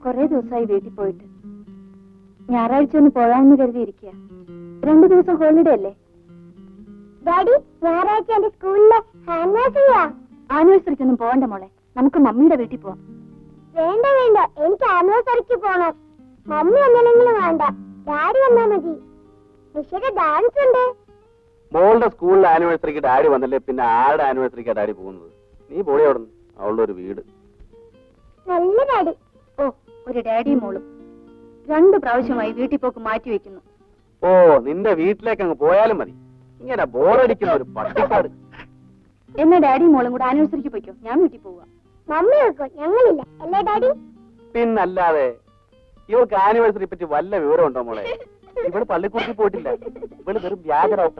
കുറെ ദിവസമായി വീട്ടിൽ പോയിട്ട്. ഞായറാഴ്ച ഒന്ന് പോകാമെന്ന് കരുതിയിരിക്കുക. 2 ദിവസം ഹോളിഡേ അല്ലേ? ഡാഡി, ഞായറാഴ്ച എന്റെ സ്കൂളിലെ ആനിവേഴ്സറിക്കൊന്നും പോകണ്ട മോളെ, നമുക്ക് മമ്മിയുടെ വീട്ടിൽ പോവാം. വേണ്ട വേണ്ട, എനിക്ക് ആനിവേഴ്സറിക്ക് പോണം. മമ്മി ഒന്നില്ലെങ്കിലും വേണ്ട, ഡാഡി വന്നാ മതി. നിഷയുടെ ഡാൻസ് ഉണ്ട്. മോളുടെ സ്കൂളിലെ ആനിവേഴ്സറിക്ക് ഡാഡി വന്നല്ലേ, പിന്നെ ആരുടെ ആനിവേഴ്സറിക്കാ ഡാഡി പോകുന്നത്? നീ പോയി അവിടെ നിന്ന്. അവളുടെ ഒരു വീട്. നല്ല ഡാഡി. ഓ, ഒരു ഡാഡിയും മോളും 2 പ്രാവശ്യമായി വീട്ടിൽ പോക്ക് മാറ്റി വെക്കുന്നു. ഓ, നിന്റെ വീട്ടിലേക്ക് അങ്ങ് പോയാലും മതി. ഇങ്ങനെ ബോറടിക്കുന്ന ഒരു പട്ടിക്കാട്. എന്നാ ഡാഡിയും മോളും കൂടെ ആനിവേഴ്സറിക്ക് പോയിക്കോ, ഞാൻ വീട്ടിൽ പോവുക. മമ്മി വെക്കോ, ഞങ്ങളില്ല അല്ലേ ഡാഡി? പിന്നല്ലാതെ. ഇവൾക്ക് ആനിവേഴ്സറി പറ്റി വല്ല വിവരം ഉണ്ടോ മോളെ? ഇവള് പള്ളിക്കൂടത്തിൽ പോയിട്ടില്ല. ഇവള് വെറും വ്യാജ ഡോക്ടർ.